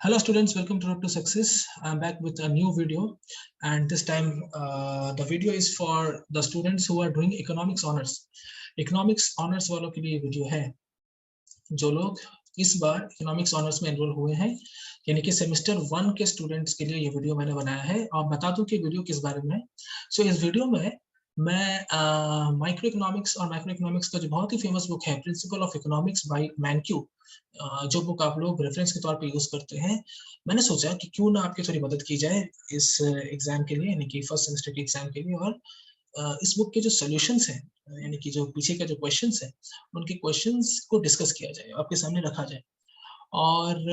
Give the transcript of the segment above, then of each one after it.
Hello students, welcome to Road to Success. I'm back with a new video, and this time the video is for the students who are doing economics honors. Economics honors वालों के लिए ये video है जो लोग इस बार economics honours में enrol हुए हैं, यानी कि सेमेस्टर 1 के स्टूडेंट्स के लिए ये वीडियो मैंने बनाया है। और बता दूं कि वीडियो किस बारे में है। सो इस वीडियो में मैं माइक्रो इकोनॉमिक्स और माइक्रो इकोनॉमिक्स का जो बहुत ही फेमस बुक है प्रिंसिपल ऑफ इकोनॉमिक्स बाय मैनक्यू, जो बुक आप लोग रेफरेंस के तौर पे यूज करते हैं, मैंने सोचा कि क्यों ना आपकी थोड़ी मदद की जाए इस एग्जाम के लिए, यानी कि फर्स्ट सेमेस्टर के एग्जाम के लिए। और इस बुक के जो सॉल्यूशंस हैं, यानी कि जो पीछे का जो क्वेश्चंस है, उनके क्वेश्चंस को डिस्कस किया जाए, आपके सामने रखा जाए। और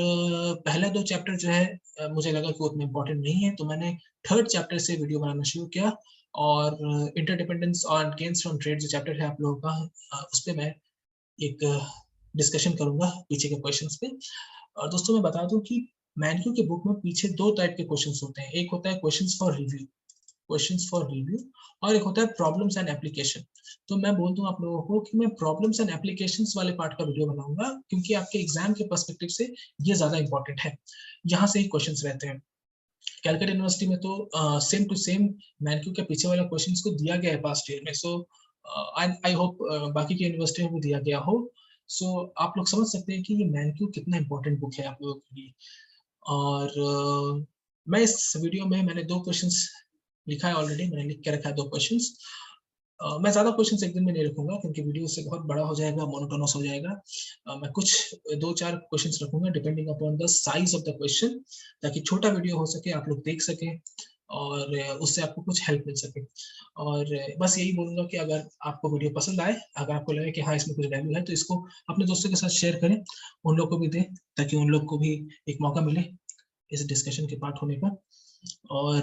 पहला 2 चैप्टर जो है मुझे लगा कि उतना इम्पोर्टेंट नहीं है, तो मैंने थर्ड चैप्टर से वीडियो बनाना शुरू किया। और इंटरडिपेंडेंस और गेन्स फ्रॉम ट्रेड जो चैप्टर है आप लोगों का, उस पर मैं एक डिस्कशन करूंगा पीछे के क्वेश्चंस पे। और दोस्तों मैं बता दूं कि मैनक्यू के बुक में पीछे 2 टाइप के क्वेश्चंस होते हैं। एक होता है क्वेश्चंस फॉर रिव्यू और एक होता है प्रॉब्लम्स एंड एप्लीकेशन। तो मैं बोल दूं आप लोगों को कि मैं प्रॉब्लम्स एंड एप्लीकेशंस वाले पार्ट का वीडियो बनाऊंगा, क्योंकि आपके एग्जाम के पर्सपेक्टिव से ये ज्यादा इंपॉर्टेंट है, यहाँ से ही क्वेश्चंस रहते हैं। कैलकटा यूनिवर्सिटी में तो सेम टू सेम मैनक्यू के पीछे वाला क्वेश्चंस को दिया गया है पास्ट ईयर में। सो आई होप बाकी की यूनिवर्सिटी में भी दिया गया हो। सो आप लोग समझ सकते हैं कि ये मैनक्यू कितना इंपॉर्टेंट बुक है आप लोगों के लिए। और मैं इस वीडियो में मैंने 2 क्वेश्चंस लिखा है ऑलरेडी, मैंने लिख के रखा है 2 क्वेश्चंस। मैं ज्यादा क्वेश्चंस एक दिन में नहीं रखूंगा, क्योंकि वीडियो से बहुत बड़ा हो जाएगा, मोनोटोनस हो जाएगा। मैं कुछ 2-4 क्वेश्चंस रखूंगा depending upon the size of the question, ताकि छोटा वीडियो हो सके, आप लोग देख सके और उससे आपको कुछ हेल्प मिल सके। और बस यही बोलूंगा कि अगर आपको वीडियो पसंद आए, अगर आपको लगे कि हाँ इसमें कुछ वैल्यू है, तो इसको अपने दोस्तों के साथ शेयर करें, उन लोग को भी दें, ताकि उन लोग को भी एक मौका मिले इस डिस्कशन के पार्ट होने का। और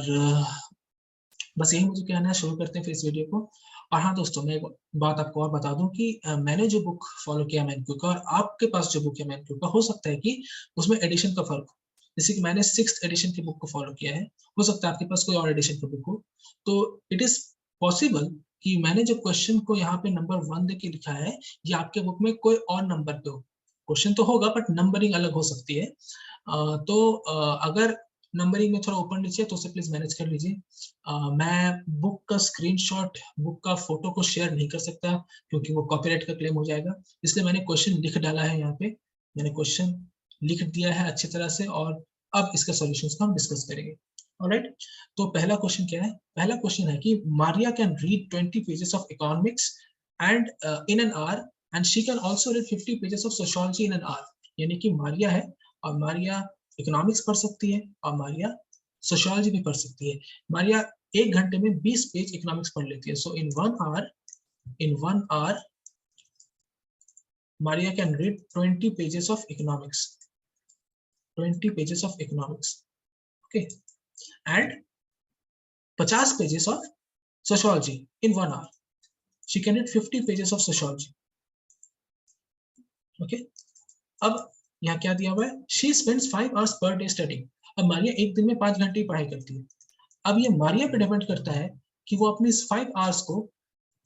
बस यही मुझे कहना है, शुरू करते हैं फिर इस वीडियो को। और हाँ दोस्तों, मैं एक बात आपको और बता दूं कि मैंने जो बुक फॉलो किया मैनक्यू का, और आपके पास जो बुक है मैनक्यू का, हो सकता है कि उसमें एडिशन का फर्क हो। जैसे कि मैंने 6th एडिशन की बुक को फॉलो किया है, हो सकता है आपके पास कोई और एडिशन की बुक हो। तो इट इज पॉसिबल कि मैंने जो क्वेश्चन को यहाँ पे नंबर 1 देके लिखा है, ये आपके बुक में कोई और नंबर पे हो। क्वेश्चन तो होगा बट नंबरिंग अलग हो सकती है। तो अगर नंबरिंग में थोड़ा ऊपर नीचे तो उसे प्लीज मैनेज कर लीजिए। मैं बुक का स्क्रीनशॉट, बुक का फोटो को शेयर नहीं कर सकता, क्योंकि वो कॉपीराइट का क्लेम हो जाएगा। इसलिए मैंने क्वेश्चन लिख डाला है यहाँ पे, मैंने क्वेश्चन लिख दिया है अच्छी तरह से, और अब इसके सॉल्यूशंस को हम डिस्कस करेंगे। ऑलराइट, तो पहला क्वेश्चन क्या है? पहला क्वेश्चन है कि Maria can read 20 pages of economics and in an hour, and she can also read 50 pages of sociology in an hour. यानी कि मारिया है, और मारिया इकोनॉमिक्स पढ़ सकती है, और मारिया सोशियोलॉजी भी पढ़ सकती है। मारिया 1 घंटे में 20 पेज इकोनॉमिक्स पढ़ लेती है। So in one hour Maria can read 20 pages of economics, 20 pages of economics, okay, and 50 pages of sociology in 1 hour. She can read 50 pages of sociology, okay. अब यहाँ क्या दिया हुआ है? She spends 5 hours per day studying. अब Maria एक दिन में 5 घंटे की पढ़ाई करती है। अब ये मारिया पे डिपेंड करता है कि वो अपने इस 5 hours को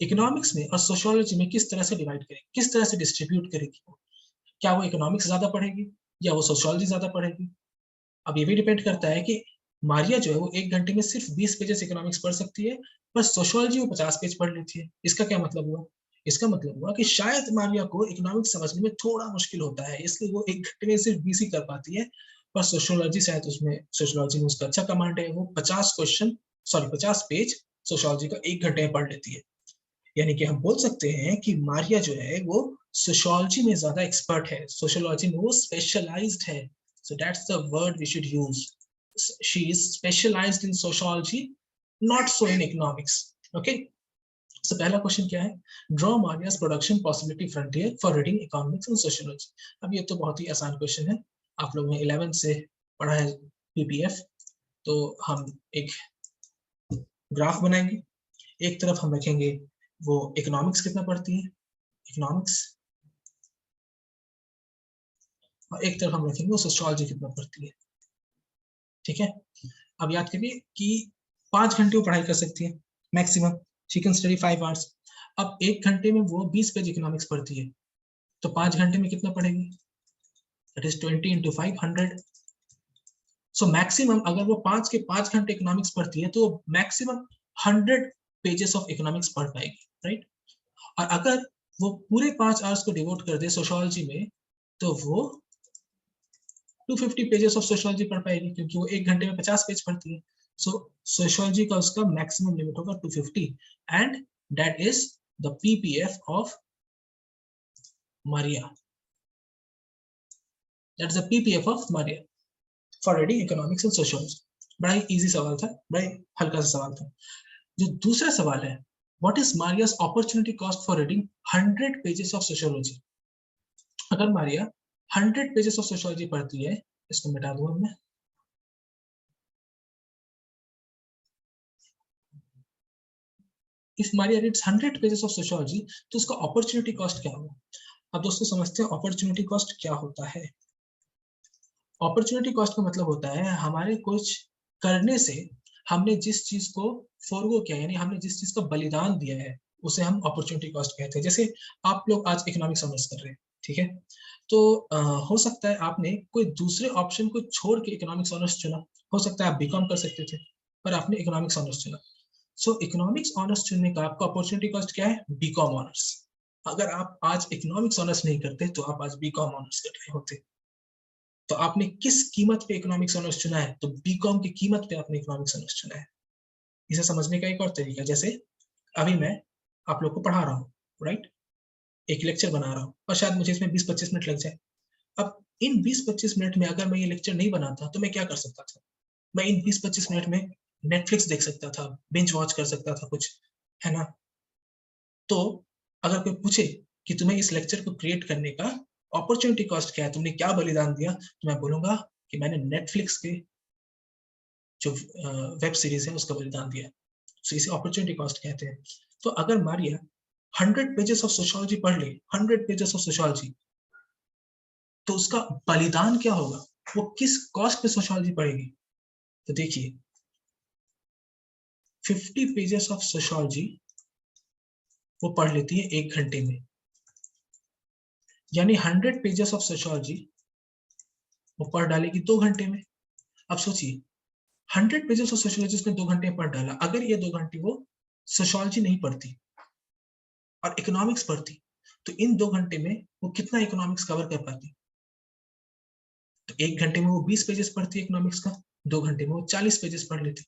इकोनॉमिक्स में और सोशियोलॉजी में किस तरह से डिवाइड करेगी, किस तरह से डिस्ट्रीब्यूट करेगी। क्या वो इकोनॉमिक्स ज्यादा पढ़ेगी या वो सोशियोलॉजी ज्यादा पढ़ेगी? अब ये भी डिपेंड करता है कि मारिया जो है वो 1 घंटे में सिर्फ 20 पेजेस इकोनॉमिक्स पढ़ सकती है, पर सोशियोलॉजी वो 50 पेज पढ़ लेती है। इसका क्या मतलब हुआ? इसका मतलब हुआ कि शायद मारिया को इकोनॉमिक्स समझने में थोड़ा मुश्किल होता है, इसलिए वो 1 घंटे में सिर्फ 20 ही कर पाती है। पर सोशियोलॉजी शायद उसमें, सोशियोलॉजी में उसका अच्छा कमांड है, वो 50 पेज सोशियोलॉजी का 1 घंटे में पढ़ लेती है। यानी कि हम बोल सकते हैं कि मारिया जो है वो सोशियोलॉजी में ज्यादा एक्सपर्ट है, सोशियोलॉजी में वो स्पेशलाइज्ड है। So that's the word we should use. She is specialised in sociology, not so in economics, okay. So पहला क्वेश्चन क्या है? Draw Maria's production possibility frontier for reading economics and sociology. अब ये तो बहुत ही आसान क्वेश्चन है, आप लोगों ने 11 से पढ़ा है पीपीएफ। तो हम एक ग्राफ बनाएंगे, एक तरफ हम रखेंगे वो इकोनॉमिक्स कितना पढ़ती है, इकोनॉमिक्स, और एक तरफ हम रखेंगे वो सोशियोलॉजी कितना पढ़ती है, ठीक है। अब याद करिए कि 5 घंटे वो पढ़ाई कर सकती है maximum, she can study 5 hours। अब 1 घंटे में वो 20 पेज इकोनॉमिक्स पढ़ती है, तो 5 घंटे में कितना पढ़ेगी? That is 20 into 5, 100। So maximum अगर वो 5 के 5 घंटे इकोनॉमिक्स पढ़ती है तो मैक्सिमम 100 पेजेस ऑफ इकोनॉमिक्स पढ़ पाएगी, राइट। और अगर वो पूरे 5 आवर्स को डिवोट कर दे सोशियोलॉजी में तो वो 250 पेजेस ऑफ सोशियोलॉजी पढ़ पाएगी, क्योंकि वो 1 घंटे में 50 पेज पढ़ती है। सो सोशियोलॉजी का उसका मैक्सिमम लिमिट होगा 250 and that is the PPF of Maria. That is the PPF of Maria for reading economics and sociology. बड़ा ही इजी सवाल था, बड़ा ही हल्का सा सवाल था। जो दूसरा सवाल है, what is Maria's opportunity cost for reading 100 pages of sociology. अगर मारिया 100 पेजेस ऑफ सोशियोलॉजी पढ़ती है, इसको मिटा दूंगा मैं, if Maria reads 100 pages of sociology तो उसका अपॉर्चुनिटी कॉस्ट क्या होगा। अब दोस्तों समझते हैं अपॉर्चुनिटी कॉस्ट क्या होता है। अपॉर्चुनिटी कॉस्ट का मतलब होता है हमारे कुछ करने से हमने जिस चीज को फॉरगो किया, यानी हमने जिस चीज का बलिदान दिया है, उसे हम अपॉर्चुनिटी कॉस्ट कहते हैं। जैसे आप लोग आज इकोनॉमिक्स ऑनर्स कर रहे हैं, ठीक है, तो हो सकता है आपने कोई दूसरे ऑप्शन को छोड़ के इकोनॉमिक्स ऑनर्स चुना। हो सकता है आप बीकॉम कर सकते थे, पर आपने इकोनॉमिक्स ऑनर्स चुना। सो इकोनॉमिक्स ऑनर्स चुनने का आपका अपॉर्चुनिटी कॉस्ट क्या है, बीकॉम ऑनर्स। अगर आप आज इकोनॉमिक्स ऑनर्स नहीं करते तो आप आज बीकॉम ऑनर्स कर रहे होते। तो आपने किस कीमत पे इकोनॉमिक्स ऑनर्स चुना है, तो बीकॉम की कीमत पे आपने इकोनॉमिक्स ऑनर्स चुना है। इसे समझने का एक और तरीका, जैसे अभी मैं आप लोग को पढ़ा रहा हूँ, राइट, एक लेक्चर बना रहा हूँ और शायद मुझे इसमें 20-25 मिनट लग जाए। अब इन 20-25 मिनट में अगर मैं ये लेक्चर नहीं बनाता तो मैं क्या कर सकता था, मैं इन 20-25 मिनट में नेटफ्लिक्स देख सकता था, बिंज वॉच कर सकता था कुछ, है ना। तो अगर कोई पूछे कि तुम्हें इस लेक्चर को क्रिएट करने का अपॉर्चुनिटी कॉस्ट क्या है, तुमने क्या बलिदान दिया, तो मैं बोलूंगा कि मैंने नेटफ्लिक्स के जो वेब सीरीज है उसका बलिदान दिया। तो इसे अपॉर्चुनिटी कॉस्ट कहते हैं। तो अगर मारिया 100 पेजेस ऑफ सोशियोलॉजी पढ़ ले, 100 पेजेस ऑफ सोशियोलॉजी, तो उसका बलिदान क्या होगा, वो किस कॉस्ट पे सोशियोलॉजी पढ़ेगी। तो देखिए 50 पेजेस ऑफ सोशियोलॉजी वो पढ़ लेती है 1 घंटे में, यानी 100 पेजेस ऑफ सोशियोलॉजी वो पढ़ डालेगी 2 घंटे में। अब सोचिए 100 पेजेस ऑफ सोशियोलॉजी उसने 2 घंटे में पढ़ डाला। अगर ये 2 घंटे वो सोशियोलॉजी नहीं पढ़ती और इकोनॉमिक्स पढ़ती तो इन 2 घंटे में वो कितना इकोनॉमिक्स कवर कर पाती। तो 1 घंटे में वो 20 पेजेस पढ़ती इकोनॉमिक्स का, 2 घंटे में वो 40 पेजेस पढ़ लेती,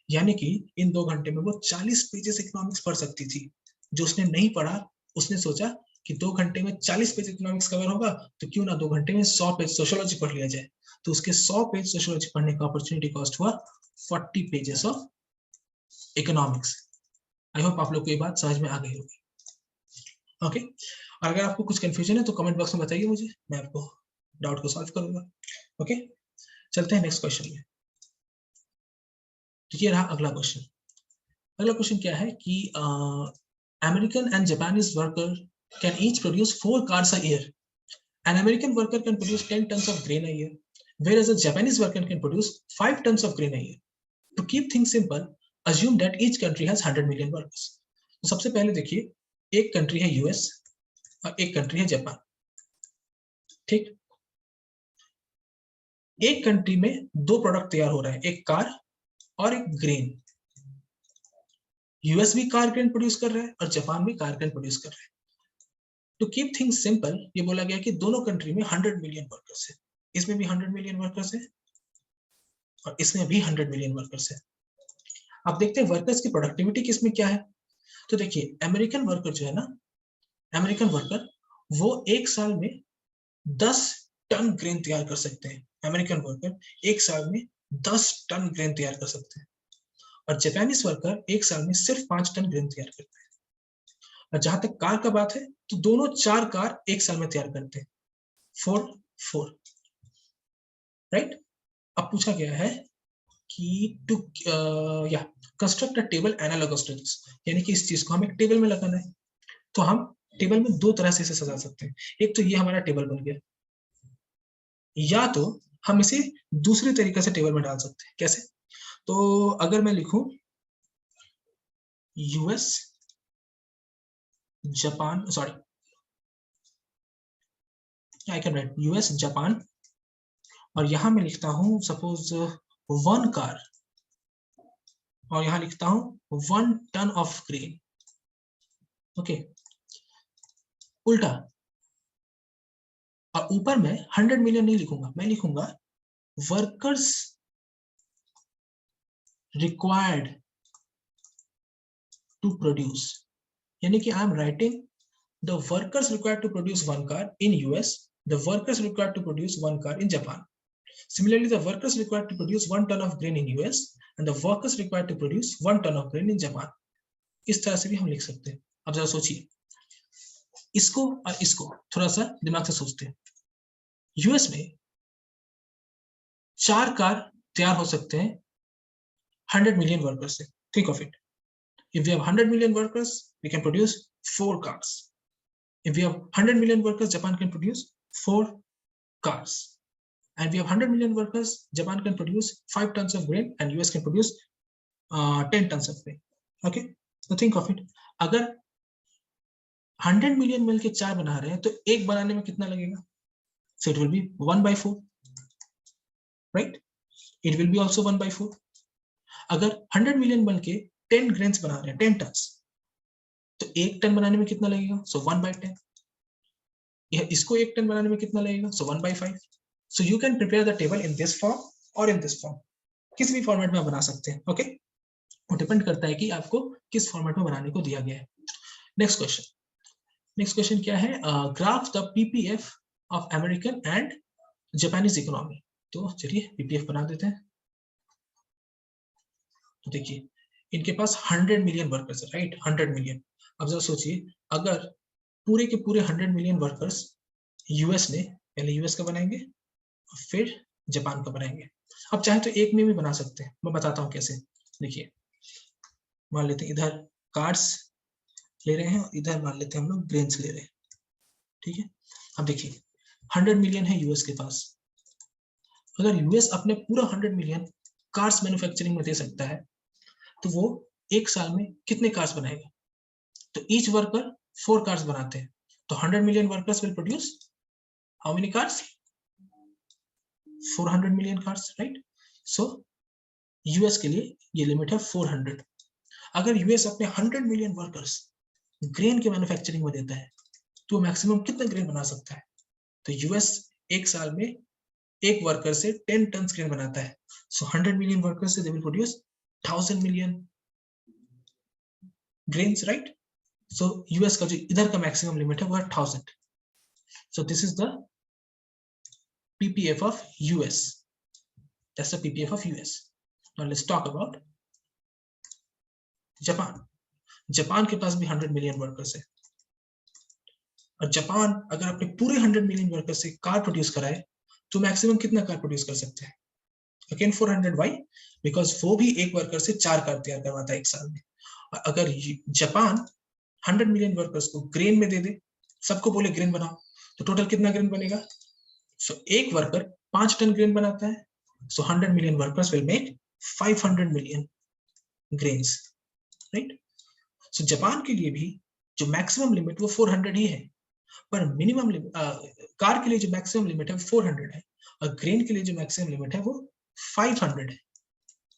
यानी कि इन 2 घंटे में वो 40 पेजेस इकोनॉमिक्स पढ़ सकती थी। जो उसने नहीं पढ़ा, उसने सोचा कि 2 घंटे में 40 पेज इकोनॉमिक्स कवर होगा, तो क्यों ना 2 घंटे में 100 पेज सोशियोलॉजी पढ़ लिया जाए। तो उसके 100 पेज सोशियोलॉजी पढ़ने का अपॉर्चुनिटी कॉस्ट हुआ 40 pages of economics. I hope आप लोग को ये बात समझ में आ गई होगी। ओके, और अगर आपको कुछ कंफ्यूजन है तो कमेंट बॉक्स में बताइए मुझे, मैं आपको डाउट को सॉल्व करूंगा। ओके, चलते हैं नेक्स्ट क्वेश्चन में। तो ये रहा अगला क्वेश्चन। अगला क्वेश्चन क्या है कि American and Japanese worker can each produce 4 cars a year. An American worker can produce 10 tons of grain a year, whereas a Japanese worker can produce 5 tons of grain a year. To keep things simple, assume that each country has 100 million workers. तो सबसे पहले देखिए, एक country है US और एक country है Japan, ठीक। एक कंट्री में 2 प्रोडक्ट तैयार हो रहा है, एक कार और एक ग्रेन। यूएस भी कार ग्रेन प्रोड्यूस कर रहा है और जापान भी कार ग्रेन प्रोड्यूस कर रहा है। टू कीप थिंग्स सिंपल, ये बोला गया कि दोनों कंट्री में 100 मिलियन वर्कर्स है, इसमें भी 100 मिलियन वर्कर्स है और इसमें भी 100 मिलियन वर्कर्स है। अब देखते हैं वर्कर्स की प्रोडक्टिविटी किसमें क्या है। तो देखिए अमेरिकन वर्कर जो है ना, अमेरिकन वर्कर वो एक साल में 10 टन ग्रेन तैयार कर सकते हैं। अमेरिकन वर्कर एक साल में 10 टन ग्रेन तैयार कर सकते हैं और जापानीज वर्कर एक साल में सिर्फ 5 टन ग्रेन तैयार करते हैं। और जहां तक कार का बात है तो दोनों 4 कार एक साल में तैयार करते हैं, 4 राइट। अब पूछा गया है कि टू या construct a table analogous to this, यानी कि इस चीज को हम एक टेबल में लगाना है। तो हम टेबल में 2 तरह से इसे सजा सकते हैं। एक तो ये हमारा टेबल बन गया, या तो हम इसे दूसरी तरीके से टेबल में डाल सकते हैं। कैसे, तो अगर मैं लिखूं US Japan, sorry I can write US Japan और यहां मैं लिखता हूं सपोज 1 कार, और यहां लिखता हूं 1 टन ऑफ ग्रेन। ओके, उल्टा, और ऊपर मैं 100 मिलियन नहीं लिखूंगा, मैं लिखूंगा वर्कर्स रिक्वायर्ड टू प्रोड्यूस, यानी कि I am writing the workers required to produce 1 car in US, the workers required to produce 1 car in Japan. Similarly, the workers required to produce 1 ton of grain in US and the workers required to produce 1 ton of grain in Japan. इस तरह से भी हम लिख सकते हैं। अब जरा सोचिए, इसको और इसको थोड़ा सा दिमाग से सोचते हैं। यूएस में 4 कार तैयार हो सकते हैं 100 मिलियन वर्कर्स से। Think of it, if we have 100 million workers, we can produce 4 cars. If we have 100 million workers, Japan can produce 4 cars. And we have 100 million workers, Japan can produce 5 tons of grain and US can produce 10 tons of grain. Okay, so think of it. अगर 100 million मिल के 4 बना रहे हैं तो एक बनाने में कितना लगेगा? So it will be 1/4, right? It will be also 1/4. अगर 100 मिलियन मिल के 10 ग्रेन्स बना रहे हैं, 10 टन्स, तो 1 टन बनाने में कितना लगेगा? So 1/10. इसको 1 टन बनाने में कितना लगेगा? So 1/5. So you can prepare the table in this form or in this form. किसी भी फॉर्मेट में आप बना सकते हैं। ओके, वो डिपेंड करता है कि आपको किस फॉर्मेट में बनाने को दिया गया है। नेक्स्ट क्वेश्चन क्या है? Graph the PPF of American and Japanese economy. तो चलिए पीपीएफ बना देते हैं। तो देखिए, इनके पास 100 मिलियन वर्कर्स है, राइट? 100 मिलियन। अब जरा सोचिए, अगर पूरे के पूरे 100 मिलियन वर्कर्स यूएस ने, पहले यूएस का बनाएंगे फिर जापान का बनाएंगे। अब चाहे तो एक में भी बना सकते हैं, मैं बताता हूँ कैसे। देखिए, मान लेते हैं इधर कार्ड्स ले रहे हैं और इधर मान लेते हैं हम लोग ग्रेन्स ले रहे हैं, ठीक है? अब देखिए, 100 मिलियन है यूएस के पास। अगर यूएस अपने पूरा 100 मिलियन कार्स मैन्युफैक्चरिंग में दे सकता है तो वो एक साल में कितने कार्स बनाएगा? तो ईच वर्कर 4 कार्स बनाते हैं, तो 100 million workers will produce how many cars? 400 million cars, right? So US के लिए ये लिमिट है 400। अगर यूएस अपने 100 मिलियन वर्कर्स ग्रेन के मैन्युफैक्चरिंग में देता है तो मैक्सिमम कितना ग्रेन बना सकता है? तो यूएस एक साल में एक वर्कर से 10 टन ग्रेन बनाता है। सो 100 मिलियन वर्कर्स से they will produce 1000 million grains, right? So US का जो इधर का मैक्सिमम लिमिट है वो है 1000। So this is the PPF of US. That's the PPF of US. Now let's talk about Japan. Japan के पास भी 100 मिलियन वर्कर्स है, और जापान अगर अपने पूरे 100 मिलियन वर्कर्स से कार प्रोड्यूस कराए तो मैक्सिमम कितना कार प्रोड्यूस कर सकते हैं? अगेन 400। व्हाई? बिकॉज वो भी एक वर्कर से 4 कार तैयार करवाता है एक साल में। और अगर जापान 100 मिलियन वर्कर्स को ग्रेन में दे दे, सबको बोले ग्रेन बनाओ, तो टोटल कितना ग्रेन बनेगा? So एक वर्कर 5 टन ग्रेन बनाता है, so 100 million workers will make 500 million grains, right? So Japan के लिए भी जो मैक्सिमम लिमिट वो 400 ही है, पर मिनिमम कार के लिए जो मैक्सिमम लिमिट है 400 है, और ग्रेन के लिए जो मैक्सिमम लिमिट है वो 500 है,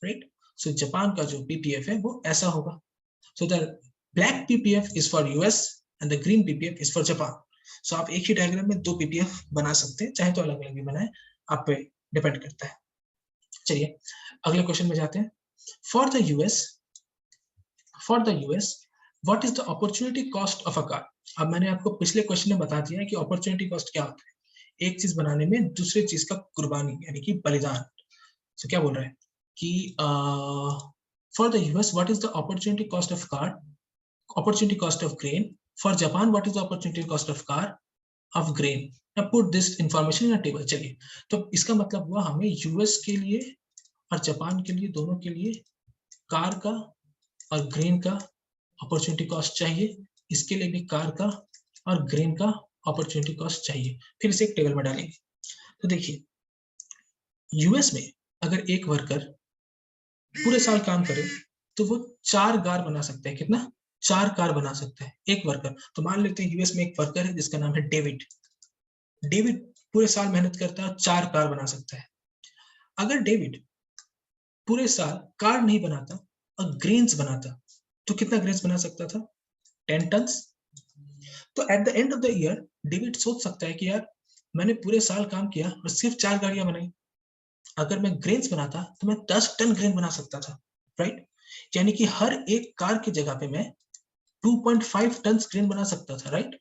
राइट? सो जापान का जो पीपीएफ है वो ऐसा होगा। So the black PPF is for US and the green PPF is for Japan. So आप एक ही डायग्राम में 2 पीपीएफ बना सकते हैं, चाहे तो अलग अलग भी बनाए, आप पे डिपेंड करता है। चलिए अगले क्वेश्चन में जाते हैं। For the US what is the opportunity cost of a car? अब मैंने आपको पिछले क्वेश्चन में बता दिया है कि अपॉर्चुनिटी कॉस्ट क्या होता है। एक चीज बनाने में दूसरे चीज का कुर्बानी यानी कि बलिदान। सो क्या बोल रहा है कि for the US what is the opportunity cost of car, opportunity cost of grain. For Japan, what is the opportunity cost of car of grain? Now put this information in a table. चलिए, तो इसका मतलब हुआ हमें US के लिए और Japan के लिए, दोनों के लिए कार का और ग्रेन का अपॉर्चुनिटी कॉस्ट चाहिए। इसके लिए भी कार का और ग्रेन का अपॉर्चुनिटी कॉस्ट चाहिए। फिर इसे एक टेबल में डालेंगे। तो देखिए, यूएस में अगर एक वर्कर पूरे साल काम करे तो वो 4 कार बना सकता है। कितना? 4 कार बना सकता है एक वर्कर। तो मान लेते हैं यूएस में एक वर्कर है जिसका नाम है डेविड। डेविड पूरे साल मेहनत करता है और 4 कार बना सकता है। अगर डेविड पूरे साल कार नहीं बनाता और ग्रेन्स बनाता तो कितना ग्रेन्स बना सकता था? 10 टन्स। तो at the end of the year David सोच सकता है कि यार मैंने पूरे साल काम किया और सिर्फ 4 गाड़ियां बनाई, अगर मैं ग्रेन्स बनाता तो मैं 10 टन ग्रेन बना सकता था, राइट? यानी कि हर एक कार की जगह पे मैं 2.5 टन ग्रेन बना सकता था, राइट?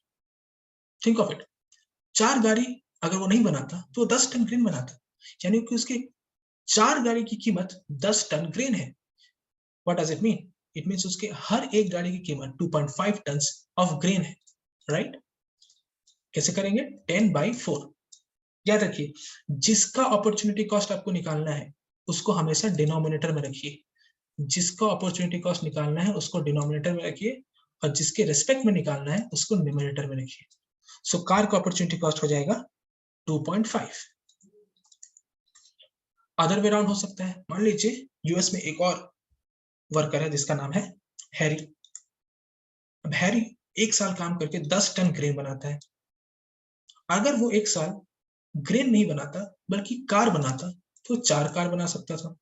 थिंक ऑफ इट, 4 गाड़ी अगर वो नहीं बनाता तो वो 10 टन ग्रेन बनाता, यानी कि उसके 4 गाड़ी की कीमत 10 टन ग्रेन है। What does it mean? It means उसके हर एक गाड़ी की कीमत 2.5 टन ऑफ ग्रेन है, राइट? कैसे करेंगे? 10/4। याद रखिए, जिसका अपॉर्चुनिटी कॉस्ट आपको निकालना है उसको हमेशा डिनोमिनेटर में रखिए। जिसका अपॉर्चुनिटी कॉस्ट निकालना है उसको डिनोमिनेटर में रखिए और जिसके रिस्पेक्ट में निकालना है उसको न्यूमरेटर में रखिए। सो कार का अपॉर्चुनिटी कॉस्ट हो जाएगा 2.5। अदर वे राउंड हो सकता है, मान लीजिए यूएस में एक और वर्कर है जिसका नाम है हैरी। अब हैरी एक साल काम करके 10 टन ग्रेन बनाता है। अगर वो एक साल ग्रेन नहीं बनाता बल्कि कार बनाता तो 4 कार बना सकता था।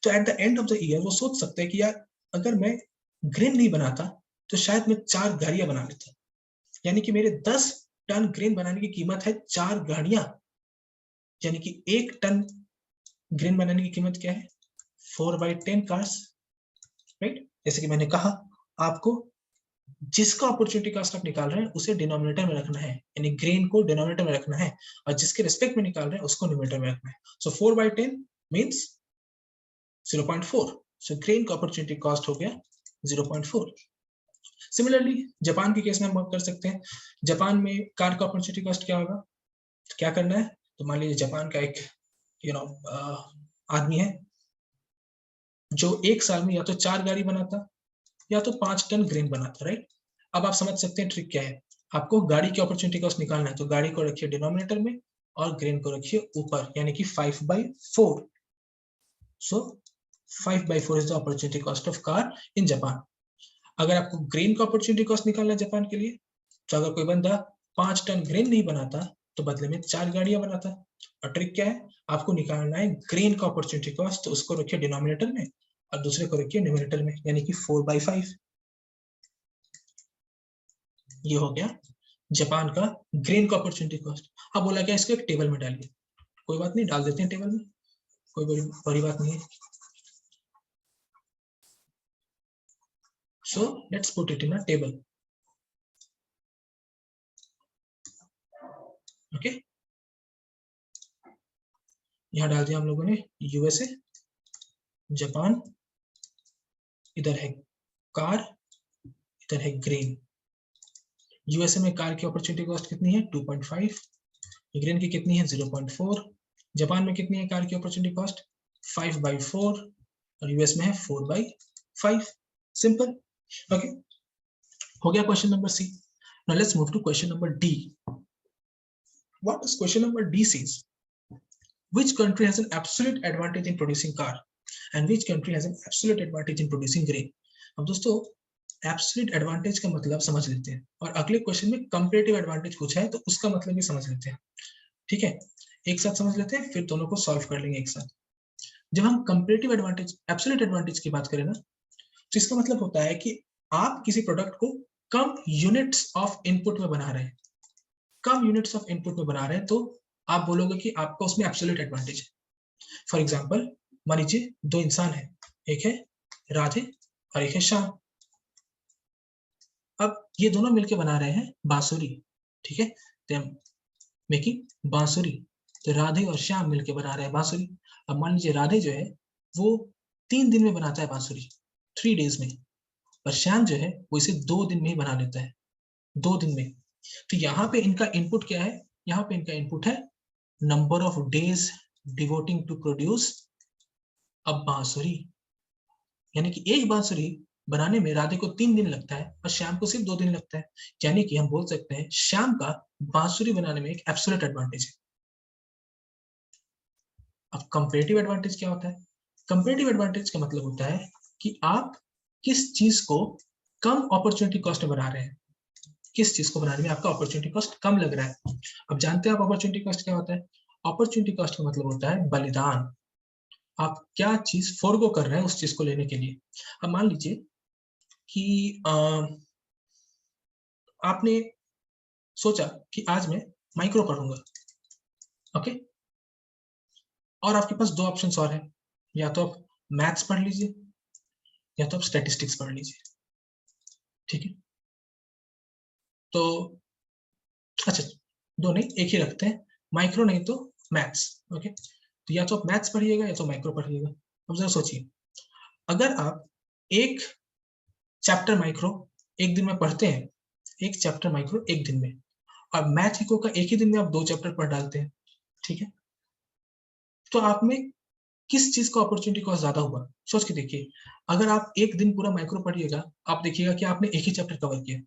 तो at the end of the year वो सोच सकते हैं कि यार अगर मैं ग्रेन नहीं बनाता तो शायद मैं 4 गाड़ियां बना लेता, यानी कि मेरे 10 टन ग्रेन बनाने की कीमत है 4 गाड़ियां, यानी कि 1 टन ग्रेन बनाने की कीमत क्या है? 4/10 कार्स, राइट? जैसे कि मैंने कहा, आपको जिसका अपॉर्चुनिटी कॉस्ट आप निकाल रहे हैं उसे डिनोमिनेटर में रखना है, यानी ग्रेन को डिनोमिनेटर में रखना है और जिसके रिस्पेक्ट में निकाल रहे हैं उसको न्यूमरेटर में रखना है। सो 4/10 मींस 0.4। सो ग्रेन का अपॉर्चुनिटी कॉस्ट हो गया 0.4। सिमिलरली जापान के केस में हम कर सकते हैं, जापान में कार का अपॉर्चुनिटी कॉस्ट क्या होगा? तो क्या करना है, तो मान लीजिए जापान का एक आदमी है जो एक साल में या तो 4 गाड़ी बनाता या तो 5 टन ग्रेन बनाता, राइट? अब आप समझ सकते हैं ट्रिक क्या है। आपको गाड़ी की अपॉर्चुनिटी कॉस्ट निकालना है तो गाड़ी को रखिए डिनोमिनेटर में और ग्रेन को रखिए ऊपर, यानी कि 5/4। सो 5/4 is the opportunity cost of car in Japan. अगर आपको ग्रेन का अपॉर्चुनिटी कॉस्ट निकालना है जापान के लिए, तो अगर कोई बंदा 5 टन ग्रेन नहीं बनाता तो बदले में 4 गाड़ियां बनाता। और ट्रिक क्या है, आपको निकालना है ग्रेन का अपॉर्चुनिटी कॉस्ट, तो उसको रखिए डिनोमिनेटर में और दूसरे को रखिए न्यूमरेटर में, यानी कि 4/5। ये हो गया जापान का ग्रेन का अपॉर्चुनिटी कॉस्ट। अब बोला क्या, इसको एक टेबल में डालिए। कोई बात नहीं, डाल देते हैं टेबल में, कोई बड़ी बात नहीं है। So let's put it in a table. Okay, यहां डाल दिया हम लोगों ने यूएसए, जापान, इधर है कार, इधर है ग्रेन। यूएसए में कार की अपॉर्चुनिटी कॉस्ट कितनी है? 2.5। ग्रेन की कितनी है? 0.4। जापान में कितनी है कार की अपॉर्चुनिटी कॉस्ट? 5/4 और यूएस में है 4/5। सिंपल। ओके, हो गया question number C. Now let's move to question number D. What does question number D says? Which country has an absolute advantage in producing car and which country has an absolute advantage in producing grain? अब दोस्तों absolute advantage का मतलब समझ लेते हैं और अगले question में कंपैरेटिव एडवांटेज पूछा है तो उसका मतलब भी समझ लेते हैं। ठीक है, एक साथ समझ लेते हैं फिर दोनों को सॉल्व कर लेंगे एक साथ। जब हम कंपैरेटिव एडवांटेज एब्सोल्यूट एडवांटेज की बात करें ना, तो इसका मतलब होता है कि आप किसी प्रोडक्ट को कम यूनिट्स ऑफ इनपुट में बना रहे हैं, कम यूनिट्स ऑफ इनपुट में बना रहे हैं, तो आप बोलोगे कि आपका उसमें एब्सोल्यूट एडवांटेज है। फॉर एग्जाम्पल, मान लीजिए 2 इंसान है, एक है राधे और एक है श्याम। अब ये दोनों मिलकर बना रहे हैं बांसुरी। ठीक है, तो हम मेकिंग बांसुरी, तो राधे और श्याम मिलकर बना रहे हैं बांसुरी। अब मान लीजिए राधे जो है वो 3 दिन में बनाता है बांसुरी, 3 डेज में, और श्याम जो है वो इसे 2 दिन में ही बना लेता है, 2 दिन में। तो यहाँ पे इनका इनपुट क्या है? यहाँ पे इनका इनपुट है number of days devoting to produce a bansuri, यानी कि एक बांसुरी बनाने में राधे को 3 दिन लगता है और श्याम को सिर्फ 2 दिन लगता है। यानी कि हम बोल सकते हैं श्याम का बांसुरी बनाने में एक एब्सोल्यूट एडवांटेज है। अब कंपैरेटिव एडवांटेज क्या होता है? कंपैरेटिव एडवांटेज का मतलब होता है कि आप किस चीज को कम अपॉर्चुनिटी कॉस्ट में बना रहे हैं। किस चीज को बनाने में आपका अपॉर्चुनिटी कॉस्ट कम लग रहा है। अब जानते हैं आप अपॉर्चुनिटी कॉस्ट क्या होता है? अपॉर्चुनिटी कॉस्ट का मतलब होता है बलिदान। आप क्या चीज फोरगो कर रहे हैं उस चीज को लेने के लिए। अब मान लीजिए कि आपने सोचा कि आज मैं माइक्रो पढ़ूंगा, ओके, और आपके पास दो ऑप्शंस और हैं, या तो आप मैथ्स पढ़ लीजिए या तो आप स्टैटिस्टिक्स पढ़ लीजिए, ठीक है। तो अच्छा, दो नहीं, एक ही रखते हैं, माइक्रो नहीं तो मैथ्स, ओके। तो या तो आप मैथ्स पढ़िएगा या तो माइक्रो पढ़िएगा। अब जरा सोचिए, अगर आप एक चैप्टर माइक्रो एक दिन में पढ़ते हैं, एक चैप्टर माइक्रो एक दिन में, और मैथ इको का एक ही दिन में आप दो चैप्टर पढ़ डालते हैं, ठीक है, तो आप में किस चीज का अपॉर्चुनिटी कॉस्ट ज्यादा हुआ? सोच के देखिए। अगर आप एक दिन पूरा माइक्रो पढ़िएगा, आप देखिएगा कि आपने एक ही चैप्टर कवर किया,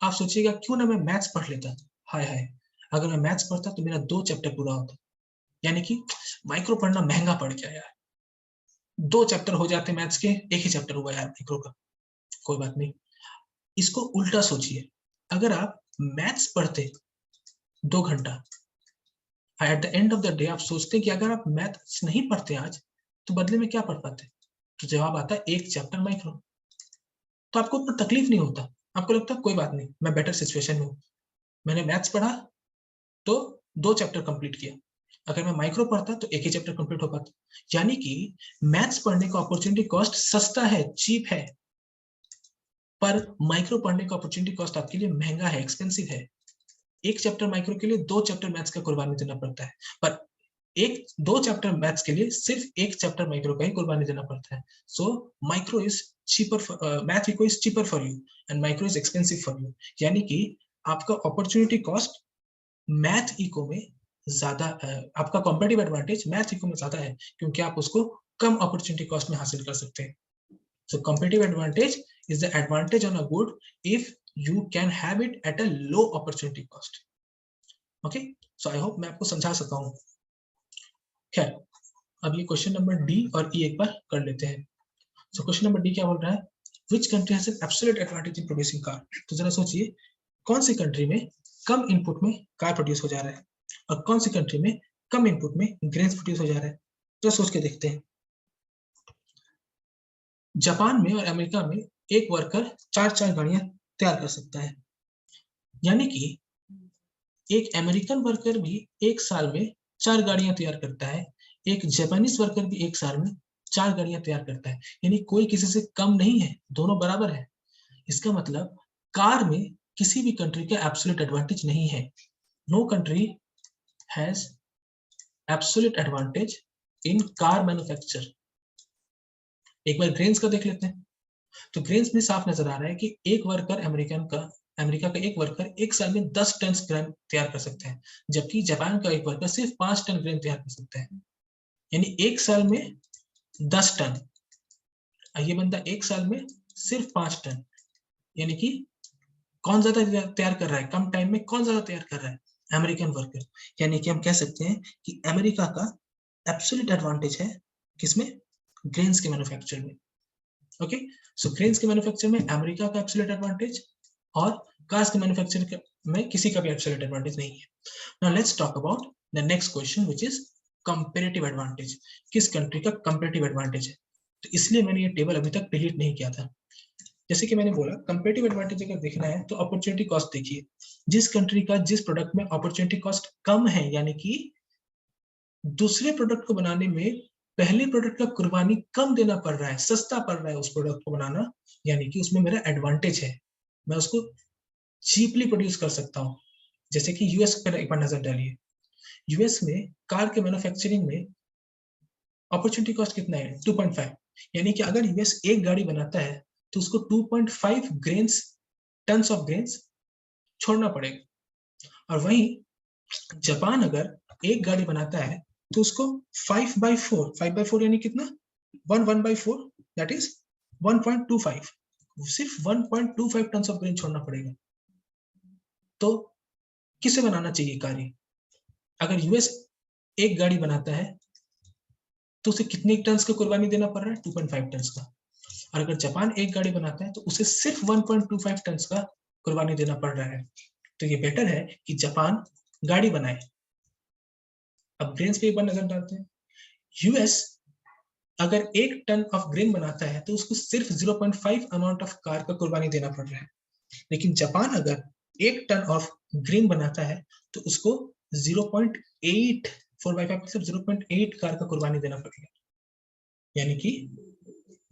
आप सोचिएगा क्यों ना मैं मैथ्स पढ़ लेता, हाय हाय, अगर मैं मैथ्स पढ़ता तो मेरा दो चैप्टर पूरा होता। यानी कि माइक्रो पढ़ना महंगा पड़ गया यार, दो चैप्टर हो जाते मैथ्स के, एक ही चैप्टर हुआ यार माइक्रो का, कोई बात नहीं। इसको उल्टा सोचिए, अगर आप मैथ्स पढ़ते 2 घंटा, at the end of the day आप सोचते कि अगर आप मैथ्स नहीं पढ़ते आज तो बदले में क्या पढ़ पाते, तो जवाब आता है एक चैप्टर माइक्रो। तो आपको उतना तकलीफ नहीं होता, आपको लगता है कोई बात नहीं, मैं बेटर सिचुएशन में हूँ, मैंने मैथ्स पढ़ा तो दो चैप्टर कंप्लीट किया, अगर मैं माइक्रो पढ़ता तो एक ही चैप्टर कंप्लीट हो पाता। यानी कि मैथ्स पढ़ने का अपॉर्चुनिटी कॉस्ट सस्ता है, चीप है, पर माइक्रो पढ़ने का अपॉर्चुनिटी कॉस्ट आपके लिए महंगा है, एक्सपेंसिव है। एक चैप्टर माइक्रो के लिए दो चैप्टर मैथ्स का कुर्बानी देना पड़ता है, पर एक दो चैप्टर मैथ्स के लिए सिर्फ एक चैप्टर माइक्रो का ही कुर्बानी देना पड़ता है। So micro is cheaper, Mexico is cheaper for you and micro is expensive for you. यानी कि आपका अपॉर्चुनिटी कॉस्ट मैथ इको में ज्यादा, आपका कॉम्पिटिटिव एडवांटेज मैथ इको में ज्यादा है, क्योंकि आप उसको कम अपॉर्चुनिटी कॉस्ट में हासिल कर सकते हैं। So competitive advantage is the advantage on a good if you can have it at a low opportunity cost. Okay, so I hope मैं आपको समझा सका हूँ। खैर, अब ये क्वेश्चन नंबर डी और ई एक बार कर लेते हैं। so क्वेश्चन नंबर डी क्या बोल रहा है? which country has an absolute advantage in producing car? तो जरा सोचिए, कौन सी कंट्री में कम इनपुट में कार प्रोड्यूस हो जा रहा है और कौन सी कंट्री में कम इनपुट में ग्रेन्स प्रोड्यूस हो जा रहा है, तो सोच के देखते हैं। जापान में और अमेरिका में एक वर्कर 4 गाड़ियां तैयार कर सकता है, यानी कि एक अमेरिकन वर्कर भी एक साल में 4 गाड़ियां तैयार करता है, एक जापानीज वर्कर भी एक साल में 4 गाड़ियां तैयार करता है, यानी कोई किसी से कम नहीं है, दोनों बराबर है। इसका मतलब कार में किसी भी कंट्री का एब्सोल्यूट एडवांटेज नहीं है। No country has absolute advantage in car manufacture. एक बार ग्रेन्स का देख लेते हैं। तो ग्रेन्स में साफ नजर आ रहा है कि एक वर्कर अमेरिका का एक वर्कर एक साल में 10 टन ग्रेन तैयार कर सकते हैं, जबकि जापान का एक वर्कर सिर्फ 5 टन ग्रेन तैयार कर सकता है। यानी एक साल में 10 टन, ये बंदा एक साल में सिर्फ 5 टन, यानी कि कौन ज्यादा तैयार कर रहा है, कम टाइम में कौन ज्यादा तैयार कर रहा है? American worker. यानी कि हम कह सकते हैं कि अमेरिका का एब्सोल्यूट एडवांटेज है किसमें? ग्रेन्स के मैन्युफैक्चर में। ओके, सो ग्रेन्स के मैन्युफैक्चर में अमेरिका का एब्सोल्यूट एडवांटेज और कार्स के मैन्युफैक्चर में किसी का भी एब्सोल्यूट एडवांटेज नहीं है। Now let's talk about the next question which is comparative advantage. किस कंट्री का कंपैरेटिव एडवांटेज है? तो इसलिए मैंने ये टेबल अभी तक डिलीट नहीं किया था। जैसे कि मैंने बोला, कंपैरेटिव एडवांटेज अगर देखना है तो अपॉर्चुनिटी कॉस्ट देखिए। जिस कंट्री का जिस प्रोडक्ट में अपॉर्चुनिटी कॉस्ट कम है, यानी कि दूसरे प्रोडक्ट को बनाने में पहले प्रोडक्ट का कुर्बानी कम देना पड़ रहा है, सस्ता पड़ रहा है उस प्रोडक्ट को बनाना, यानी कि उसमें मेरा एडवांटेज है, मैं उसको चीपली प्रोड्यूस कर सकता हूँ। जैसे कि यूएस पर एक बार नजर डालिए। यूएस में कार के मैन्युफैक्चरिंग में अपॉर्चुनिटी कॉस्ट कितना है? 2.5। यानी कि अगर यूएस एक गाड़ी बनाता है तो उसको 2.5 ग्रेन्स, टन्स ऑफ ग्रेन्स छोड़ना पड़ेगा। और वहीं जापान अगर एक गाड़ी बनाता है तो उसको 5/4 यानी कितना? 1/4, दैट इज 1.25, सिर्फ 1.25 टन ऑफ ग्रेन छोड़ना पड़ेगा। तो किसे बनाना चाहिए कार? अगर यूएस एक गाड़ी बनाता है तो उसे कितने टन्स का कुर्बानी देना पड़ रहा है? 2.5 टन्स का। और अगर जापान एक गाड़ी बनाता है तो उसे सिर्फ 1.25 टन्स का कुर्बानी देना पड़ रहा है, तो ये बेटर है कि जापान गाड़ी बनाए। अब ग्रेन्स पे एक बार नजर डालते हैं। यूएस अगर 1 टन ऑफ ग्रेन बनाता है तो उसको सिर्फ 0.5 अमाउंट ऑफ कार का कुर्बानी देना पड़ रहा है, लेकिन जापान अगर 1 टन ऑफ ग्रेन बनाता है तो उसको 0.8 4/5 सिर्फ 0.8 कार का कुर्बानी देना पड़ेगा। यानी कि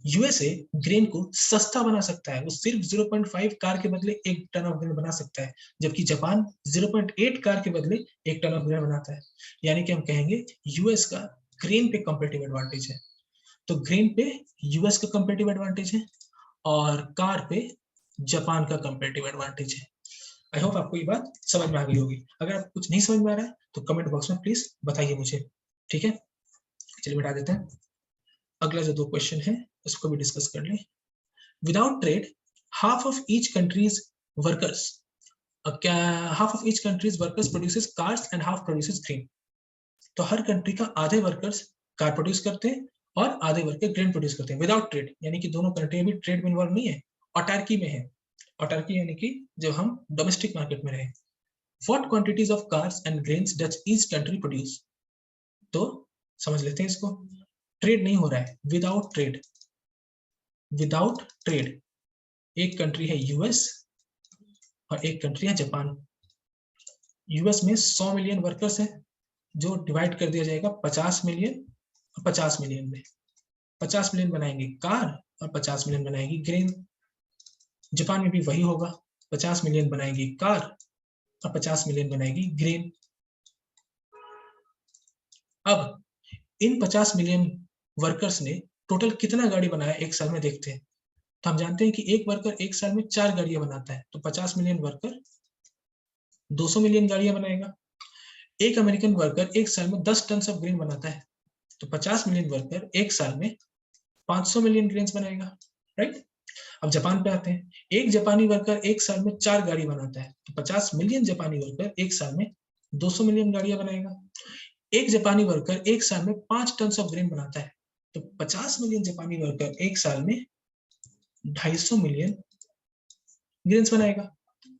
यूएसए ग्रेन को सस्ता बना सकता है, वो सिर्फ 0.5 कार के बदले 1 टन ऑफ ग्रेन बना सकता है, जबकि जापान 0.8 कार के बदले 1 टन ऑफ ग्रेन बनाता है। यानी कि हम कहेंगे यूएस का ग्रेन पे कंपेटिटिव एडवांटेज है। तो ग्रेन पे यूएस का कंपेटिटिव एडवांटेज है और कार पे जापान का कंपेटिटिव एडवांटेज है। आई होप आपको ये बात समझ में आ गई होगी। अगर आपको कुछ नहीं समझ में आ रहा है तो कमेंट बॉक्स में प्लीज बताइए मुझे, ठीक है। चलिए मिटा देते हैं। अगला जो 2 क्वेश्चन है उसको भी डिस्कस कर लें। Without trade half of each countries workers produces cars and half produces grain. तो हर कंट्री का आधे वर्कर्स कार प्रोड्यूस करते हैं और आधे वर्कर ग्रेन प्रोड्यूस करते हैं विदाउट ट्रेड, यानी कि दोनों कंट्री भी ट्रेड में इन्वॉल्व नहीं है, ऑटार्की में है। ऑटार्की यानी कि जब हम डोमेस्टिक मार्केट में रहे। What quantities of cars and grains does each country produce. तो समझ लेते हैं इसको। ट्रेड नहीं हो रहा है, विदाउट ट्रेड। विदाउट ट्रेड एक कंट्री है यूएस और एक कंट्री है जापान। यूएस में 100 मिलियन वर्कर्स हैं जो डिवाइड कर दिया जाएगा 50 मिलियन और 50 मिलियन में। 50 मिलियन बनाएंगे कार और 50 मिलियन बनाएगी ग्रेन। जापान में भी वही होगा, 50 मिलियन बनाएगी कार और 50 मिलियन बनाएगी ग्रेन। अब इन 50 मिलियन वर्कर्स ने टोटल कितना गाड़ी बनाया एक साल में देखते हैं। तो हम जानते हैं कि एक वर्कर एक साल में 4 गाड़ियां बनाता है, तो 50 मिलियन वर्कर 200 मिलियन गाड़ियां बनाएगा। एक अमेरिकन वर्कर एक साल में 10 टन ऑफ ग्रेन बनाता है, तो 50 मिलियन वर्कर एक साल में 500 मिलियन ग्रेन्स बनाएगा, राइट। अब जापान पे आते हैं। एक जापानी वर्कर एक साल में 4 गाड़ी बनाता है, तो 50 मिलियन जापानी वर्कर एक साल में 200 मिलियन गाड़ियां बनाएगा। एक जापानी वर्कर एक साल में 5 टन ऑफ ग्रेन बनाता है, तो 50 मिलियन जापानी वर्कर एक साल में 250 मिलियन ग्रेन्स बनाएगा।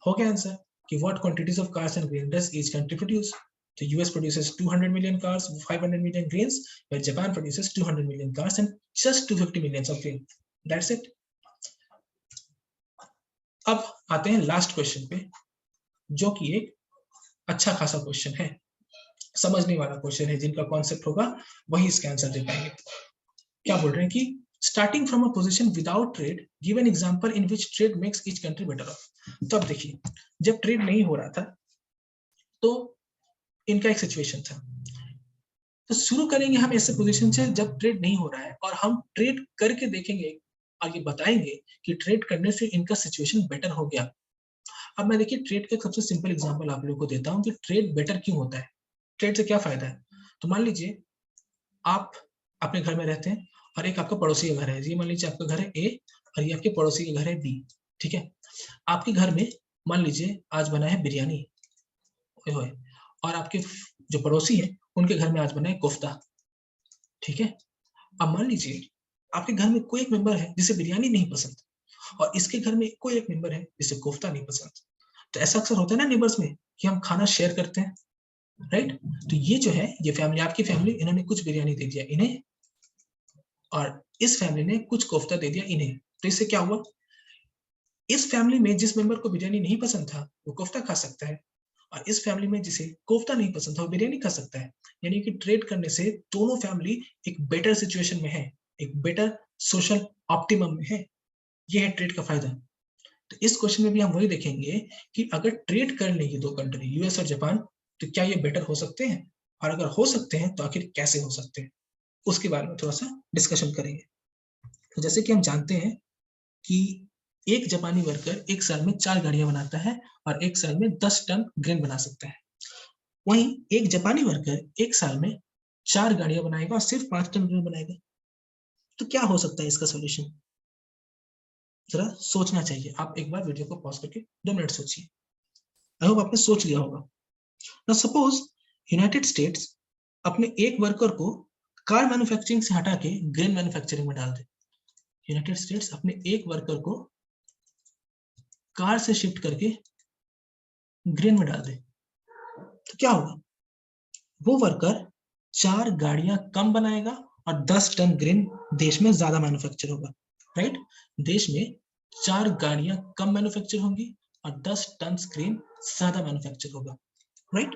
हो गया आंसर कि what quantities of cars and grain does each country produce. तो US produces 200 million cars, 500 million grains, while Japan produces 200 million cars and just 250 million of grain. That's it. अब आते हैं last question पे, जो कि एक अच्छा खासा क्वेश्चन है, समझने वाला क्वेश्चन है। जिनका कॉन्सेप्ट होगा वही इसका आंसर दे पाएंगे। क्या बोल रहे हैं कि starting from a position without trade give an example in which trade makes each country better of. तो अब देखिए, जब ट्रेड नहीं हो रहा था तो इनका एक सिचुएशन था। तो शुरू करेंगे हम ऐसे पोजीशन से जब ट्रेड नहीं हो रहा है, और हम ट्रेड करके देखेंगे और ये बताएंगे कि ट्रेड करने से इनका सिचुएशन बेटर हो गया। अब मैं देखिए ट्रेड का सबसे सिंपल एग्जांपल आप लोगों को देता हूं कि ट्रेड बेटर क्यों होता है, ट्रेड से क्या फायदा है। तो मान लीजिए आप अपने घर में रहते हैं और एक आपका पड़ोसी का घर है। जी मान लीजिए आपका घर है ए और ये आपके पड़ोसी का घर है बी, ठीक है। आपके घर में मान लीजिए आज बना है बिरयानी, और आपके जो पड़ोसी है उनके घर में आज बना है कोफ्ता, ठीक है। अब मान लीजिए आपके घर में कोई एक मेंबर है जिसे बिरयानी नहीं पसंद, और इसके घर में कोई एक मेंबर है जिसे कोफ्ता नहीं पसंद। तो ऐसा अक्सर होता है ना नेबर्स में कि हम खाना शेयर करते हैं, राइट। तो ये जो है, ये फैमिली, आपकी फैमिली, इन्होंने कुछ बिरयानी दे दिया इन्हें और इस फैमिली ने कुछ कोफ्ता दे दिया इन्हें। तो इससे क्या हुआ, इस फैमिली में जिस मेंबर को बिरयानी नहीं पसंद था वो कोफ्ता खा सकता है, और इस फैमिली में जिसे कोफ्ता नहीं पसंद था वो बिरयानी खा सकता है। यानी कि ट्रेड करने से दोनों फैमिली एक बेटर सिचुएशन में है, एक बेटर सोशल ऑप्टिमम में है। ये है ट्रेड का फायदा। तो इस क्वेश्चन में भी हम वही देखेंगे कि अगर ट्रेड कर लेंगे दो कंट्री यूएस और जापान, तो क्या ये बेटर हो सकते हैं, और अगर हो सकते हैं तो आखिर कैसे हो सकते हैं, उसके बारे में थोड़ा सा डिस्कशन करेंगे। तो जैसे कि हम जानते हैं कि एक जापानी वर्कर एक साल में 4 गाड़ियां बनाता है और एक साल में 10 टन ग्रेन बना सकता है। वहीं एक जापानी वर्कर एक साल में 4 गाड़ियां बनाएगा और सिर्फ 5 टन ग्रेन बनाएगा। तो क्या हो सकता है इसका सॉल्यूशन, जरा सोचना चाहिए। आप एक बार वीडियो को पॉज करके 2 मिनट सोचिए। आई होप आपने सोच लिया होगा। नाउ सपोज यूनाइटेड स्टेट्स अपने एक वर्कर को कार मैन्युफैक्चरिंग से हटा के ग्रेन मैन्युफैक्चरिंग में डाल दे। यूनाइटेड स्टेट्स अपने एक वर्कर को कार से शिफ्ट करके ग्रेन में डाल दे, तो क्या होगा? वो वर्कर 4 गाड़ियां कम बनाएगा और 10 टन ग्रेन देश में ज्यादा मैन्युफैक्चर होगा, राइट? देश में 4 गाड़ियां कम मैन्युफैक्चर होंगी और 10 टन ग्रेन ज्यादा मैन्युफैक्चर होगा, राइट?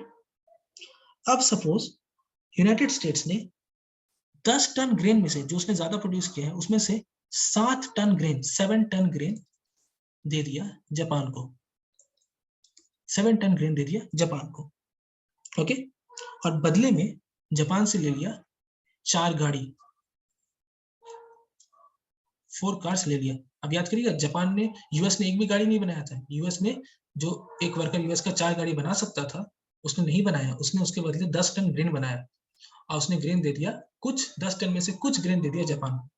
अब सपोज यूनाइटेड स्टेट्स ने 10 टन ग्रेन में से, जो उसने ज्यादा प्रोड्यूस किया है, उसमें से 7 टन ग्रेन दे दिया जापान को, 7 टन ग्रेन दे दिया जापान को, ओके? और बदले में जापान से ले लिया 4 गाड़ी, 4 कार्स ले लिया। अब याद करिएगा, जापान ने, यूएस ने एक भी गाड़ी नहीं बनाया था। यूएस ने, जो एक वर्कर यूएस का 4 गाड़ी बना सकता था, उसने नहीं बनाया। उसने उसके बदले 10 टन ग्रेन बनाया और उसने ग्रेन दे दिया, कुछ 10 टन में से कुछ ग्रेन दे दिया जापान।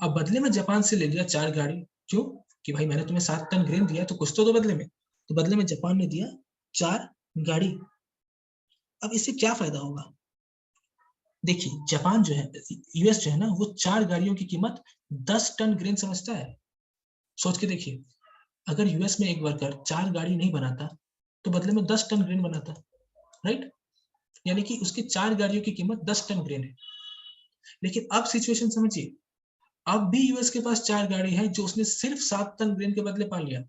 अब बदले में जापान से ले लिया 4 गाड़ी, क्यों? कि भाई मैंने तुम्हें 7 टन ग्रेन दिया, तो कुछ तो दो बदले में। तो बदले में जापान ने दिया 4 गाड़ी। अब इससे क्या फायदा होगा? देखिए, जापान जो है, यूएस जो है ना, वो 4 गाड़ियों की कीमत 10 टन ग्रेन समझता है। सोच के देखिए, अगर यूएस में एक वर्कर 4 गाड़ी नहीं बनाता, तो बदले में 10 टन ग्रेन बनाता, राइट? यानी कि उसकी 4 गाड़ियों की कीमत 10 टन ग्रेन है। लेकिन अब सिचुएशन समझिए, अब भी यूएस के पास 4 गाड़ी है, जो उसने सिर्फ 7 टन ग्रेन के बदले पा लिया।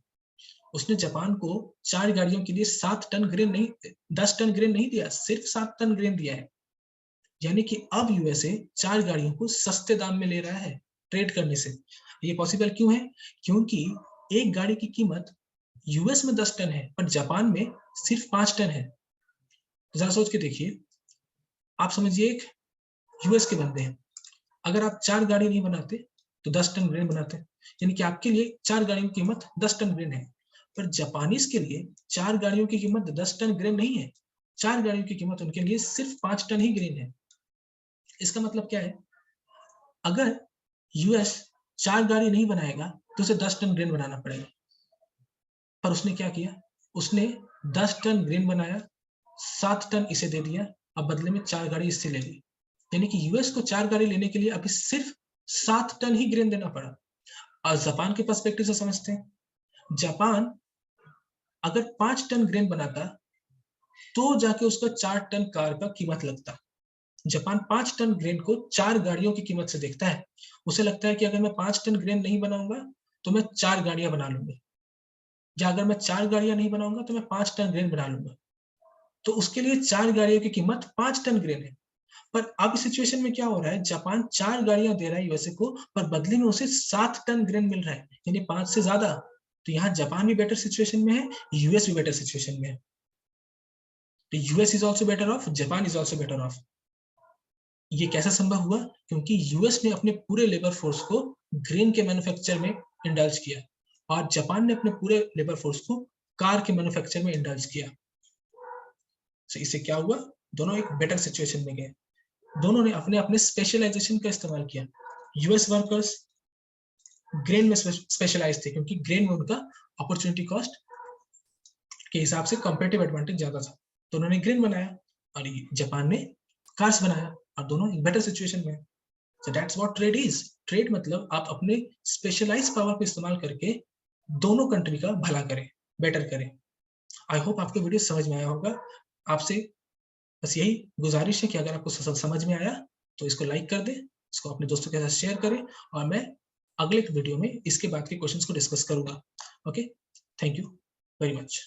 उसने जापान को 4 गाड़ियों के लिए 7 टन ग्रेन नहीं, 10 टन ग्रेन नहीं दिया, सिर्फ 7 टन ग्रेन दिया है। यानी कि अब यूएसए 4 गाड़ियों को सस्ते दाम में ले रहा है ट्रेड करने से। ये पॉसिबल क्यों है? क्योंकि एक गाड़ी की कीमत यूएस में 10 टन है, पर जापान में सिर्फ 5 टन है। जरा सोच के देखिए, आप समझिए, एक यूएस के बंदे हैं, अगर आप 4 गाड़ी नहीं बनाते तो 10 टन ग्रेन बनाते, यानी कि आपके लिए 4 गाड़ियों की कीमत 10 टन ग्रेन है। पर जापानीज के लिए 4 गाड़ियों की कीमत 10 टन ग्रेन नहीं है, 4 गाड़ियों की कीमत उनके लिए सिर्फ 5 टन ही ग्रेन है। इसका मतलब क्या है? अगर यूएस 4 गाड़ी नहीं बनाएगा तो उसे 10 टन ग्रेन बनाना पड़ेगा। पर उसने क्या किया? उसने 10 टन ग्रेन बनाया, 7 टन इसे दे दिया, अब बदले में 4 गाड़ी इससे ले ली। यानी कि यूएस को 4 गाड़ी लेने के लिए अभी सिर्फ 7 टन ही ग्रेन देना पड़ा। और जापान के पर्सपेक्टिव से समझते हैं, जापान अगर 5 टन ग्रेन बनाता तो जाके उसका 4 टन कार का कीमत लगता। जापान 5 टन ग्रेन को 4 गाड़ियों की कीमत से देखता है। उसे लगता है कि अगर मैं 5 टन ग्रेन नहीं बनाऊंगा तो मैं 4 गाड़ियां बना लूंगा, या अगर मैं 4 गाड़ियां नहीं बनाऊंगा तो मैं 5 टन ग्रेन बना लूंगा। तो उसके लिए 4 गाड़ियों की कीमत 5 टन ग्रेन है। पर अब सिचुएशन में क्या हो रहा है? जापान 4 गाड़ियां दे रहा है यूएसए को, पर बदले में उसे 7 टन ग्रेन मिल रहा है, यानी 5 से ज्यादा। तो यहाँ जापान भी बेटर सिचुएशन में है, यूएस भी बेटर सिचुएशन में है। तो US is also better of, Japan is also better of. ये कैसा संभव हुआ? क्योंकि यूएस ने अपने पूरे लेबर फोर्स को ग्रेन के मैन्युफैक्चर में इंडल्ज किया और जापान ने अपने पूरे लेबर फोर्स को कार के मैन्युफैक्चर में इंडल्ज किया। तो इससे क्या हुआ? दोनों एक बेटर सिचुएशन में गए। दोनों ने अपने अपने स्पेशलाइजेशन का इस्तेमाल किया। यूएस वर्कर्स ग्रेन में स्पेशलाइज थे, क्योंकि ग्रेन में उनका अपॉर्चुनिटी कॉस्ट के हिसाब से कंपेटिटिव एडवांटेज ज्यादा था, तो उन्होंने ग्रेन बनाया, और जापान ने कार्स बनाया, और दोनों एक बेटर सिचुएशन में। So that's what trade is. Trade मतलब आप अपने स्पेशलाइज पावर को इस्तेमाल करके दोनों कंट्री का भला करें, बेटर करें। आई होप आपको वीडियो समझ में आया होगा। आपसे बस यही गुजारिश है कि अगर आपको समझ में आया तो इसको लाइक कर दें, इसको अपने दोस्तों के साथ शेयर करें, और मैं अगले वीडियो में इसके बाद के क्वेश्चंस को डिस्कस करूंगा। Okay, thank you very much.